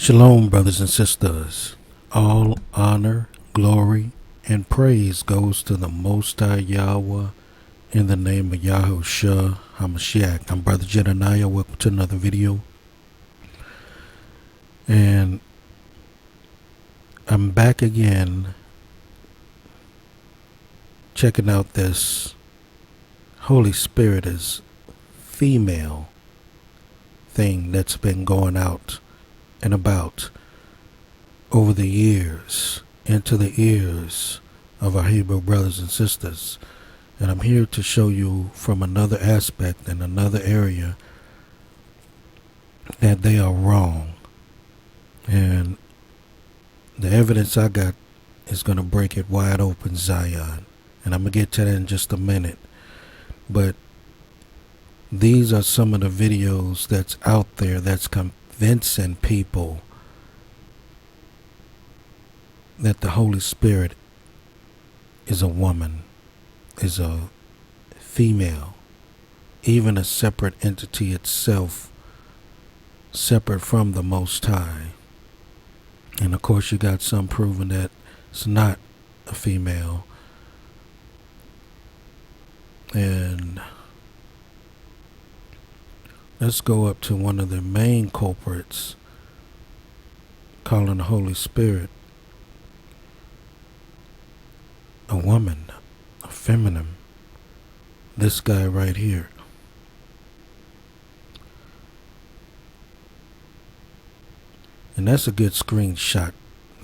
Shalom, brothers and sisters. All honor, glory, and praise goes to the Most High Yahuah in the name of Yahusha HaMashiach. I'm Brother Jedaniah. Welcome to another video. And I'm back again checking out this Holy Spirit is female thing that's been going out and about over the years into the ears of our Hebrew brothers and sisters. And I'm here to show you from another aspect and another area that they are wrong. And the evidence I got is going to break it wide open, Zion. And I'm going to get to that in just a minute. But these are some of the videos that's out there that's convincing people that the Holy Spirit is a woman, is a female, even a separate entity itself, separate from the Most High. And of course you got some proving that it's not a female. And let's go up to one of the main culprits, calling the Holy Spirit a woman, a feminine. This guy right here. And that's a good screenshot.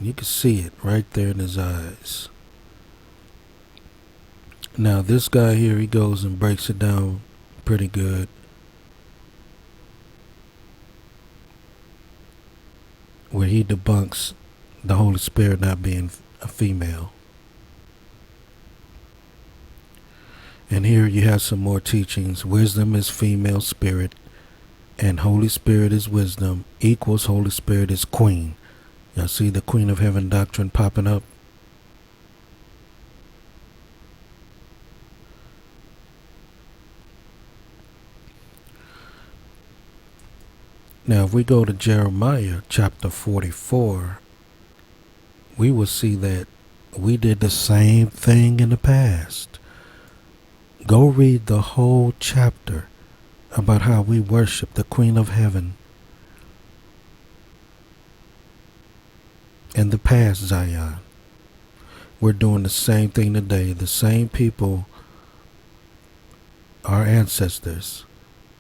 You can see it right there in his eyes. Now this guy here, he goes and breaks it down pretty good. Where he debunks the Holy Spirit not being a female. And here you have some more teachings. Wisdom is female spirit, and Holy Spirit is wisdom, equals Holy Spirit is queen. Y'all see the Queen of Heaven doctrine popping up? Now if we go to Jeremiah chapter 44, we will see that we did the same thing in the past. Go read the whole chapter about how we worship the Queen of Heaven in the past, Zion. We're doing the same thing today. The same people, our ancestors,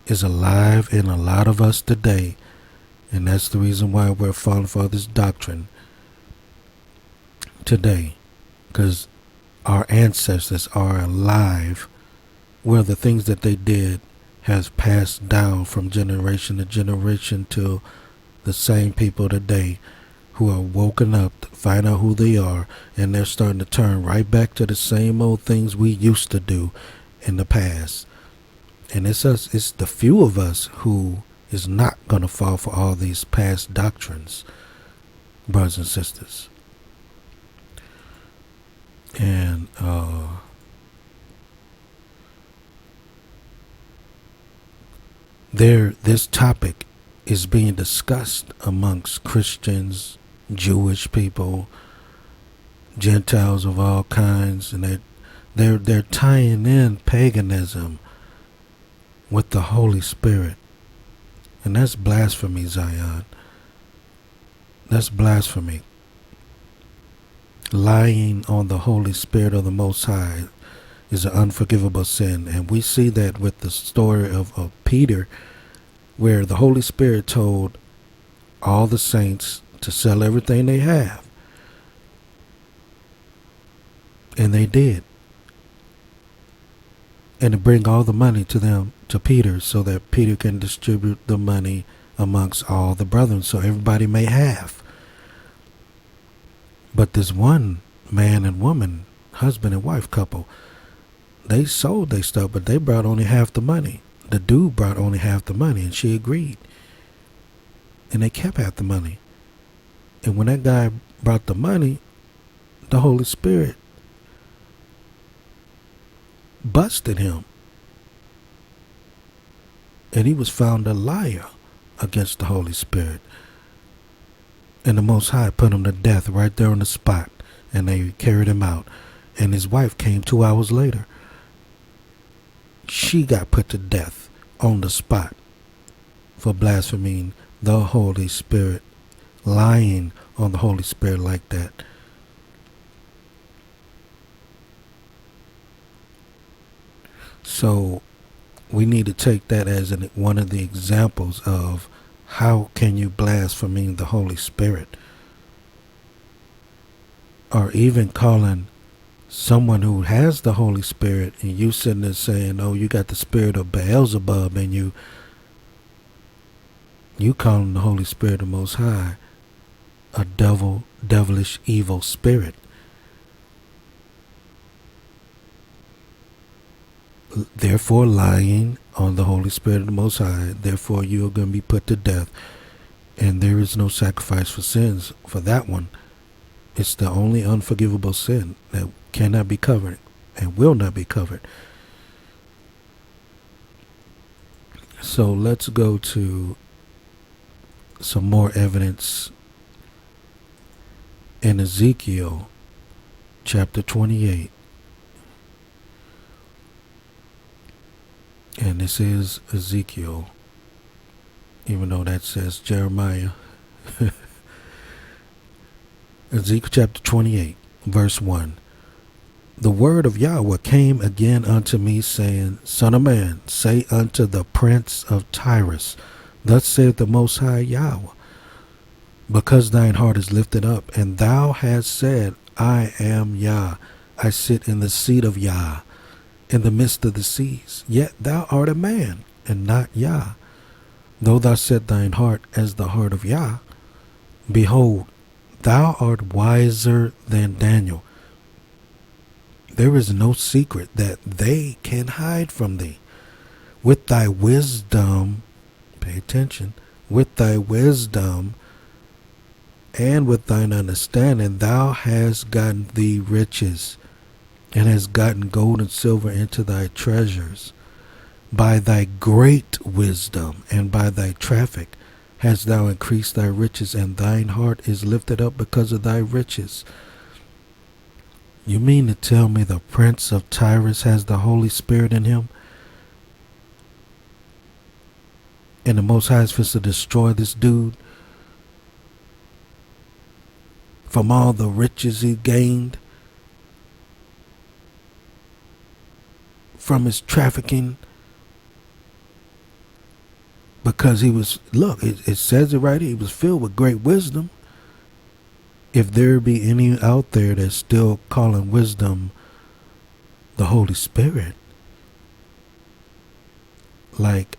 is alive in a lot of us today. And that's the reason why we're falling for this doctrine today. Because our ancestors are alive, where the things that they did has passed down from generation to generation to the same people today who are woken up to find out who they are, and they're starting to turn right back to the same old things we used to do in the past. And it's us, it's the few of us who is not going to fall for all these past doctrines, brothers and sisters. And this topic is being discussed amongst Christians, Jewish people, Gentiles of all kinds, and they're tying in paganism with the Holy Spirit. And that's blasphemy, Zion. That's blasphemy. Lying on the Holy Spirit of the Most High is an unforgivable sin. And we see that with the story of Peter, where the Holy Spirit told all the saints to sell everything they have. And they did. And to bring all the money to them, to Peter, so that Peter can distribute the money amongst all the brethren, so everybody may have. But this one man and woman, husband and wife couple, they sold their stuff, but they brought only half the money. The dude brought only half the money, and she agreed. And they kept half the money. And when that guy brought the money, the Holy Spirit busted him. And he was found a liar against the Holy Spirit. And the Most High put him to death right there on the spot, and they carried him out. And his wife came 2 hours later. She got put to death on the spot for blaspheming the Holy Spirit, lying on the Holy Spirit like that. So we need to take that as one of the examples of how can you blaspheme the Holy Spirit, or even calling someone who has the Holy Spirit and you sitting there saying, oh, you got the spirit of Beelzebub, and you calling the Holy Spirit the Most High a devilish, evil spirit. Therefore lying on the Holy Spirit of the Most High, therefore you are going to be put to death, and there is no sacrifice for sins for that one. It's the only unforgivable sin that cannot be covered and will not be covered. So let's go to some more evidence in Ezekiel chapter 28. And this is Ezekiel, even though that says Jeremiah. Ezekiel chapter 28, verse 1. The word of Yahuah came again unto me, saying, Son of man, say unto the prince of Tyrus, Thus saith the Most High Yahuah, because thine heart is lifted up, and thou hast said, I am Yah, I sit in the seat of Yah, in the midst of the seas. Yet thou art a man, and not Yah. Though thou set thine heart as the heart of Yah, behold, thou art wiser than Daniel. There is no secret that they can hide from thee. With thy wisdom, pay attention, with thy wisdom and with thine understanding, thou hast gotten thee riches, and hast gotten gold and silver into thy treasures. By thy great wisdom and by thy traffic hast thou increased thy riches, and thine heart is lifted up because of thy riches. You mean to tell me the prince of Tyrus has the Holy Spirit in him? And the Most High is supposed to destroy this dude from all the riches he gained from his trafficking, because he was, look, it says it right here, he was filled with great wisdom. If there be any out there that's still calling wisdom the Holy Spirit, like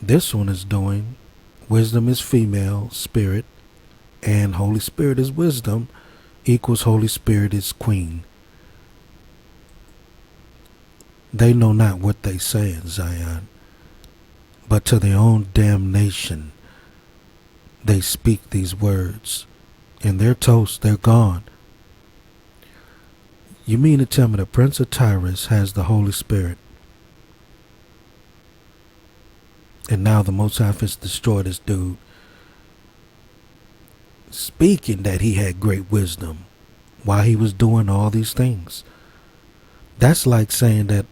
this one is doing, wisdom is female spirit, and Holy Spirit is wisdom, equals Holy Spirit is queen. They know not what they say in Zion, but to their own damnation they speak these words, and they're toast, they're gone. You mean to tell me the Prince of Tyrus has the Holy Spirit, and now the Most High has destroyed this dude, speaking that he had great wisdom while he was doing all these things? That's like saying that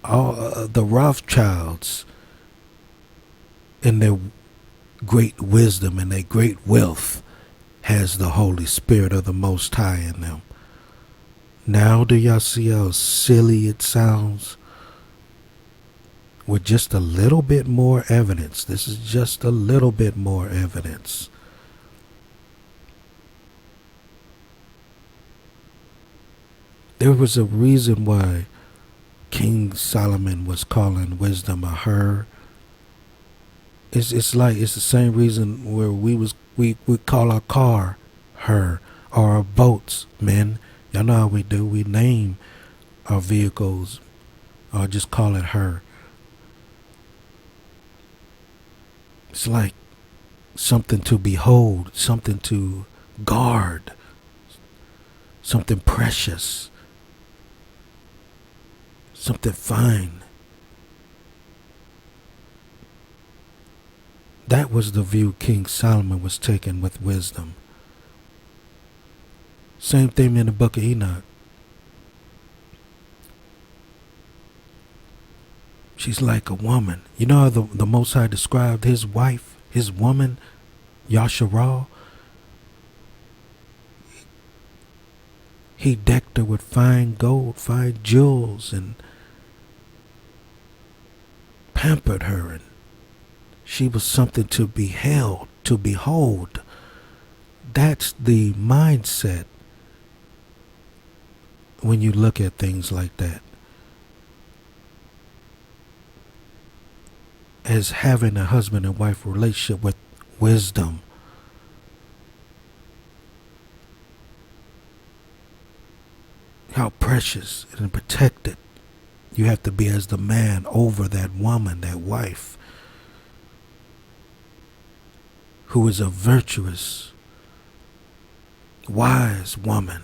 all the Rothschilds, in their great wisdom and their great wealth, has the Holy Spirit of the Most High in them. Now do y'all see how silly it sounds? With just a little bit more evidence. This is just a little bit more evidence. There was a reason why King Solomon was calling wisdom a her. It's like, it's the same reason where we call our car her, or our boats, men. Y'all know how we do. We name our vehicles, or just call it her. It's like something to behold, something to guard, something precious, something fine. That was the view King Solomon was taking with wisdom. Same thing in the book of Enoch. She's like a woman. You know how the Most High described his wife, his woman, Yahusha? He decked her with fine gold, fine jewels, and pampered her, and she was something to be held, to behold. That's the mindset when you look at things like that. As having a husband and wife relationship with wisdom. How precious and protected you have to be as the man over that woman, that wife, who is a virtuous, wise woman,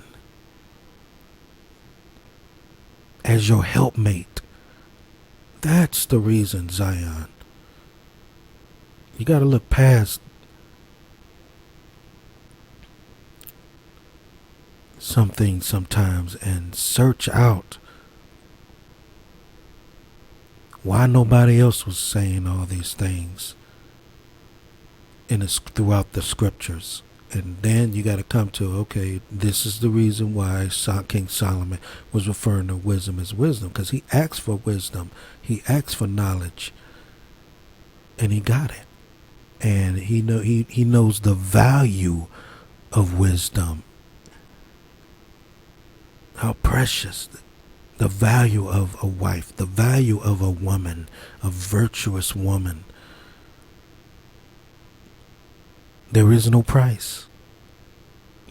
as your helpmate. That's the reason, Zion. You got to look past some things sometimes and search out why nobody else was saying all these things throughout the scriptures. And then you got to come to, okay, this is the reason why King Solomon was referring to wisdom as wisdom, because he asked for wisdom, he asked for knowledge, and he got it. And he knows the value of wisdom, how precious, the value of a wife, the value of a woman, a virtuous woman. There is no price.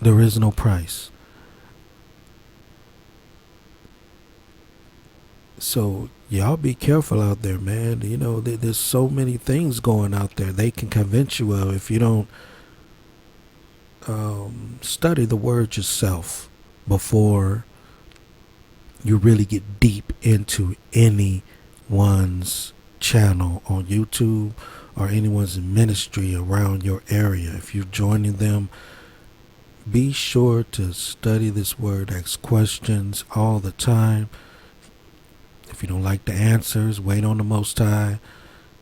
There is no price. So y'all be careful out there, man. You know, there's so many things going out there they can convince you of if you don't study the word yourself before you really get deep into anyone's channel on YouTube or anyone's ministry around your area. If you're joining them, be sure to study this word, ask questions all the time. If you don't like the answers, wait on the Most High.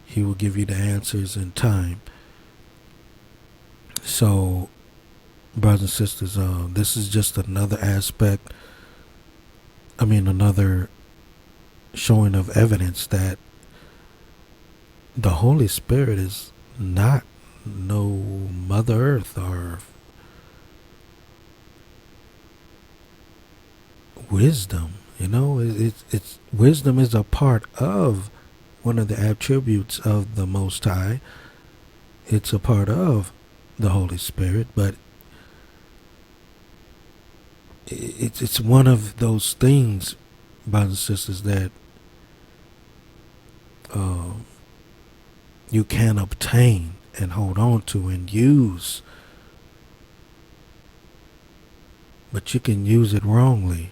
He will give you the answers in time. So, brothers and sisters, this is just another aspect, another showing of evidence that the Holy Spirit is not no Mother Earth or wisdom. You know, it's wisdom is a part of one of the attributes of the Most High. It's a part of the Holy Spirit, but it's one of those things, brothers and sisters, that you can obtain and hold on to and use, but you can use it wrongly.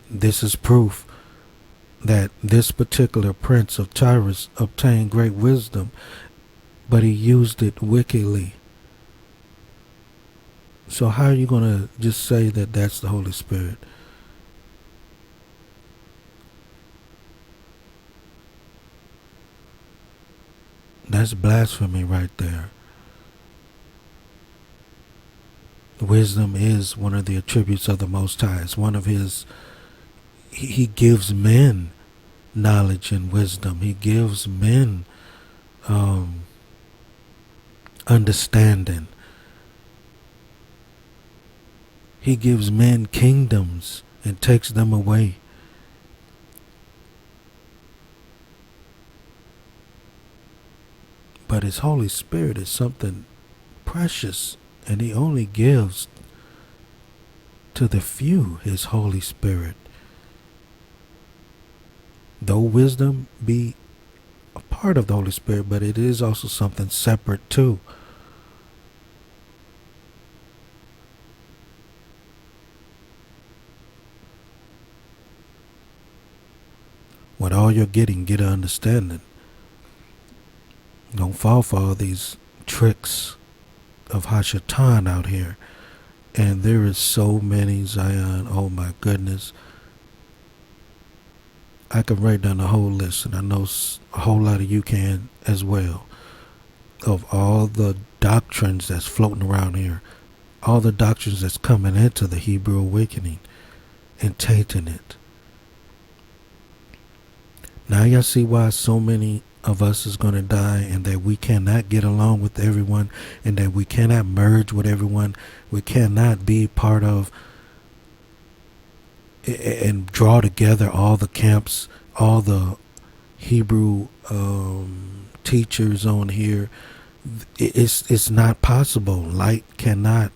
This is proof that this particular prince of Tyrus obtained great wisdom, but he used it wickedly. So how are you going to just say that that's the Holy Spirit? That's blasphemy right there. Wisdom is one of the attributes of the Most High. It's one of his. He gives men knowledge and wisdom. He gives men understanding. He gives men kingdoms and takes them away. But his Holy Spirit is something precious, and he only gives to the few his Holy Spirit. Though wisdom be a part of the Holy Spirit, but it is also something separate too. with all you're getting, get an understanding. Don't fall for all these tricks of Hashatan out here. And there is so many, Zion. Oh my goodness. I can write down a whole list, and I know a whole lot of you can as well, of all the doctrines that's floating around here, all the doctrines that's coming into the Hebrew awakening and tainting it. Now y'all see why so many of us is going to die, and that we cannot get along with everyone, and that we cannot merge with everyone. We cannot be part of and draw together all the camps, all the Hebrew teachers on here. It's not possible. Light cannot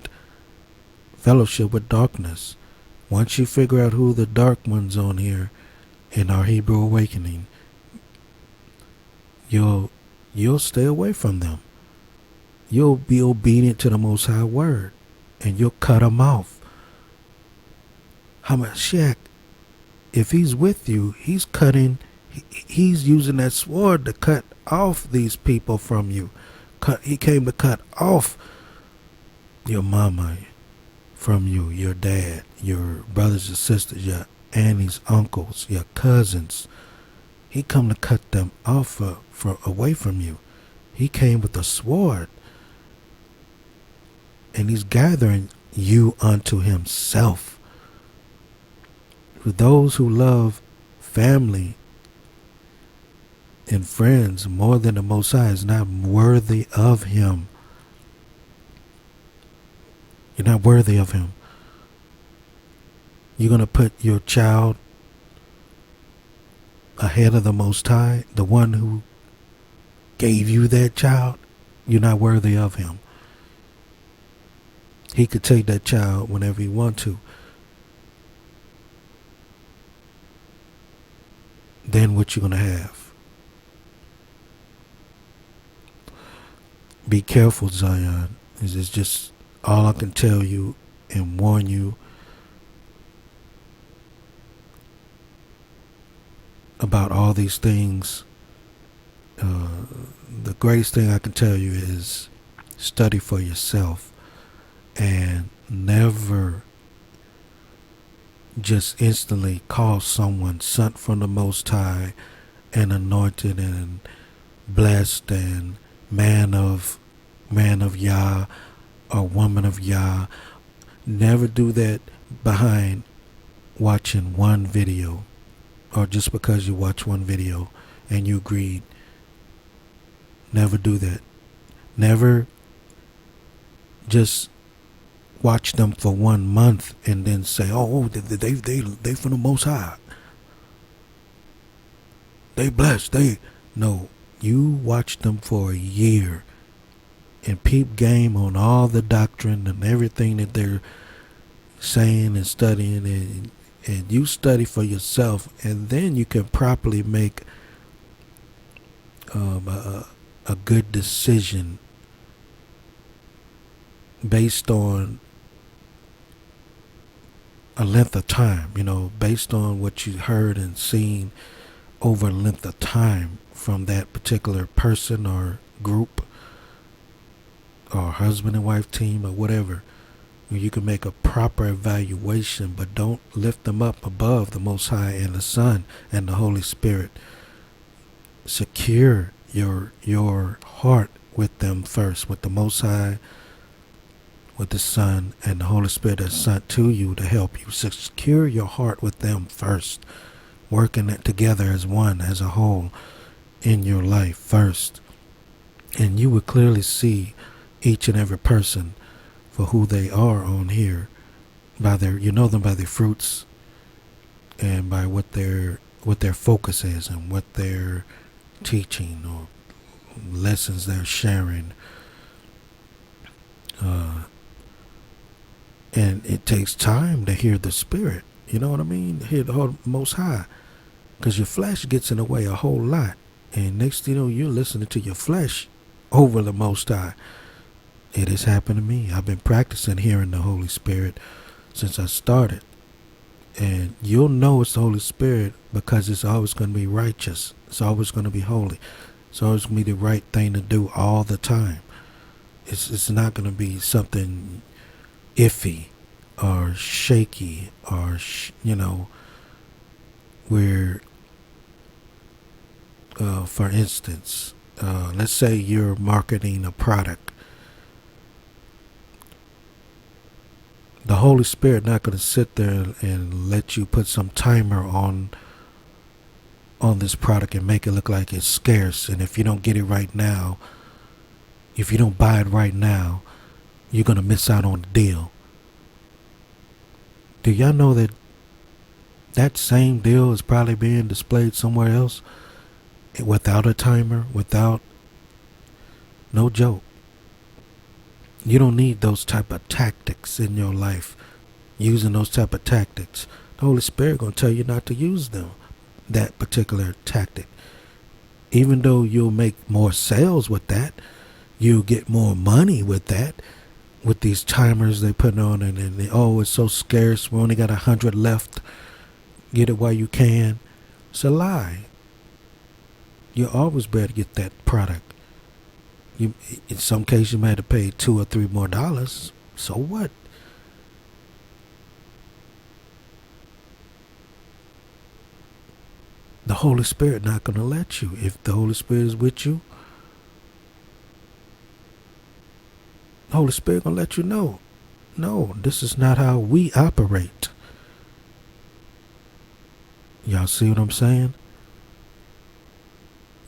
fellowship with darkness. Once you figure out who the dark ones on here in our Hebrew awakening, you'll stay away from them. You'll be obedient to the Most High Word, and you'll cut them off. Hamashiach, if he's with you, he's using that sword to cut off these people from you. He came to cut off your mama from you, your dad, your brothers and sisters, your aunties, uncles, your cousins. He come to cut them off away from you. He came with a sword, and he's gathering you unto himself. For those who love family and friends more than the Most High is not worthy of him. You're not worthy of him. You're going to put your child ahead of the Most High, the one who gave you that child. You're not worthy of him. He could take that child whenever he wants to. Then what you going to have? Be careful, Zion. This is just all I can tell you and warn you about all these things. The greatest thing I can tell you is study for yourself, and never just instantly call someone sent from the Most High and anointed and blessed and man of Yah or woman of Yah. Never do that behind watching one video, or just because you watch one video and you agreed. Never do that. Never just watch them for 1 month and then say, "Oh, they from the Most High. They blessed. No." You watch them for a year and peep game on all the doctrine and everything that they're saying and studying, and you study for yourself, and then you can properly make a good decision based on a length of time, based on what you heard and seen over a length of time from that particular person or group or husband and wife team or whatever. You can make a proper evaluation, but don't lift them up above the Most High and the Son and the Holy Spirit. Secure your heart with them first, with the Most High, with the Son and the Holy Spirit that's sent to you to help you. Secure your heart with them first, working it together as one, as a whole in your life first. And you will clearly see each and every person for who they are on here. You know them by their fruits and by what their focus is and what they're teaching or lessons they're sharing. And it takes time to hear the Spirit. You know what I mean? Hear the Most High. Because your flesh gets in the way a whole lot. And next thing you know, you're listening to your flesh over the Most High. It has happened to me. I've been practicing hearing the Holy Spirit since I started. And you'll know it's the Holy Spirit because it's always going to be righteous. It's always going to be holy. It's always going to be the right thing to do all the time. It's not going to be something iffy or shaky or, where, for instance, let's say you're marketing a product. The Holy Spirit not going to sit there and let you put some timer on this product and make it look like it's scarce. And if you don't get it right now, if you don't buy it right now, you're going to miss out on the deal. Do y'all know that that same deal is probably being displayed somewhere else without a timer, without, no joke. You don't need those type of tactics in your life. Using those type of tactics, the Holy Spirit going to tell you not to use them, that particular tactic. Even though you'll make more sales with that, you'll get more money with that, with these timers they put on, and they, oh, it's so scarce, we only got 100 left, get it while you can. It's a lie. You always better get that product. You, in some cases, you might have to pay $2 or $3 more. So what? The Holy Spirit not going to let you. If the Holy Spirit is with you, the Holy Spirit going to let you know. No, this is not how we operate. Y'all see what I'm saying?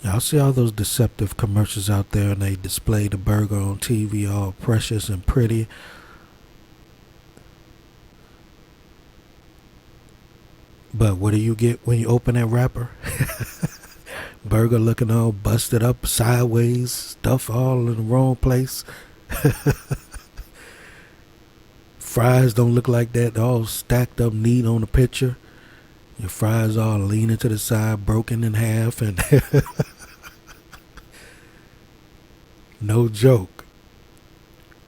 Y'all see all those deceptive commercials out there, and they display the burger on TV all precious and pretty. But what do you get when you open that wrapper? Burger looking all busted up sideways, stuff all in the wrong place. Fries don't look like that. They're all stacked up neat on the picture. Your fries all leaning to the side, broken in half, and no joke.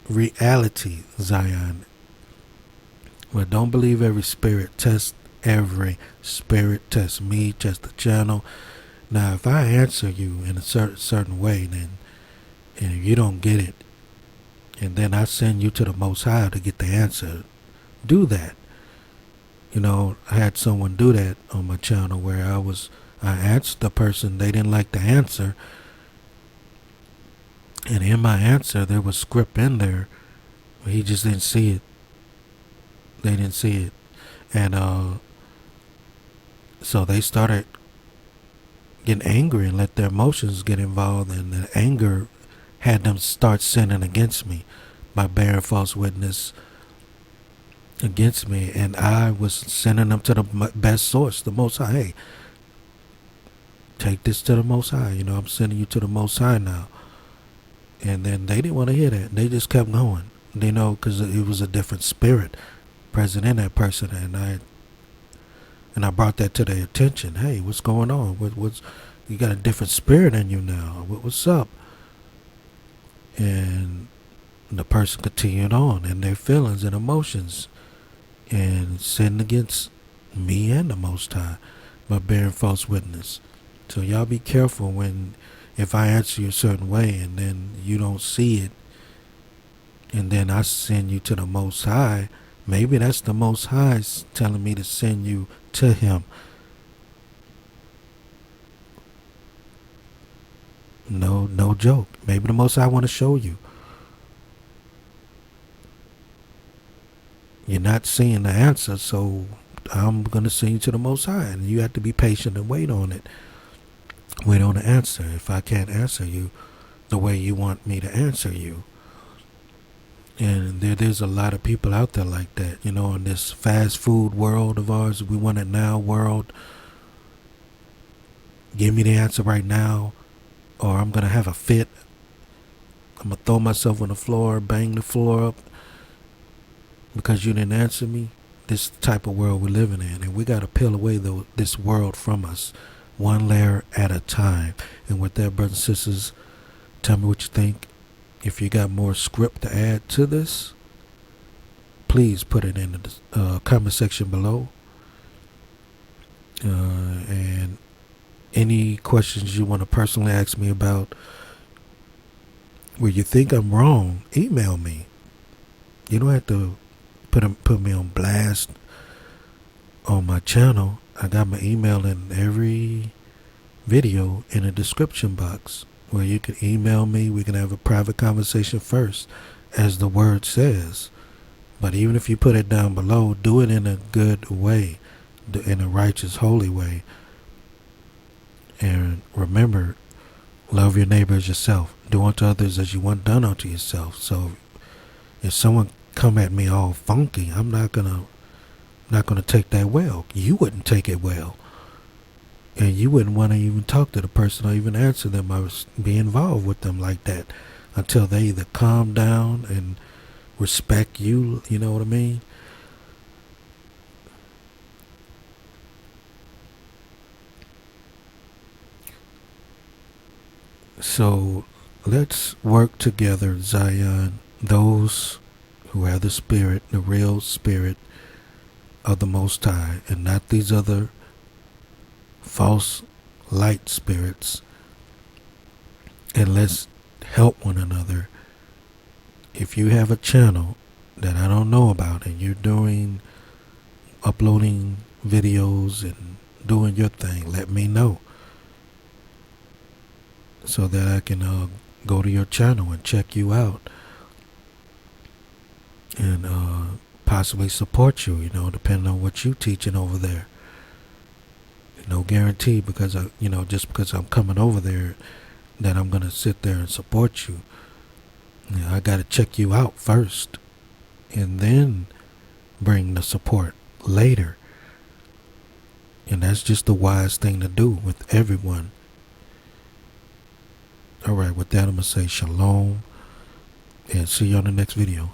Reality, Zion. Well, don't believe every spirit. Test every spirit. Test me. Test the channel. Now, if I answer you in a certain way, then, and if you don't get it, and then I send you to the Most High to get the answer, do that. You know, I had someone do that on my channel where I asked the person, they didn't like the answer, and in my answer there was script in there, but he just didn't see it. They didn't see it, and so they started getting angry and let their emotions get involved, and the anger had them start sinning against me by bearing false witness against me, and I was sending them to the best source, the Most High. Hey, take this to the Most High. You know, I'm sending you to the Most High now. And then they didn't want to hear that. They just kept going. You know, because it was a different spirit present in that person, and I brought that to their attention. Hey, what's going on? What's you got a different spirit in you now? What's up? And the person continued on in their feelings and emotions, and sinned against me and the Most High by bearing false witness. So y'all be careful if I answer you a certain way and then you don't see it, and then I send you to the Most High. Maybe that's the Most High telling me to send you to Him. No joke. Maybe the Most High want to show you. You're not seeing the answer, so I'm going to send you to the Most High, and you have to be patient and wait on it. Wait on the answer. If I can't answer you the way you want me to answer you. And there's a lot of people out there like that, you know, in this fast food world of ours, we want it now world. Give me the answer right now, or I'm going to have a fit. I'm going to throw myself on the floor, bang the floor up, because you didn't answer me. This type of world we're living in, and we got to peel away this world from us, one layer at a time. And with that, brothers and sisters, tell me what you think. If you got more script to add to this, please put it in the comment section below. And any questions you want to personally ask me about where you think I'm wrong, email me. You don't have to put me on blast on my channel. I got my email in every video in the description box where you can email me. We can have a private conversation first, as the word says. But even if you put it down below, do it in a good way, in a righteous, holy way. And remember, love your neighbor as yourself. Do unto others as you want done unto yourself. So if someone come at me all funky, I'm not gonna take that well. You wouldn't take it well. And you wouldn't want to even talk to the person or even answer them or be involved with them like that until they either calm down and respect you, you know what I mean? So let's work together, Zion, those who have the Spirit, the real Spirit of the Most High, and not these other false light spirits. And let's help one another. If you have a channel that I don't know about and you're uploading videos and doing your thing, let me know so that I can go to your channel and check you out and possibly support you, depending on what you're teaching over there. No guarantee because just because I'm coming over there that I'm going to sit there and support you. I got to check you out first and then bring the support later. And that's just the wise thing to do with everyone. Alright, with that I'm going to say shalom and see you on the next video.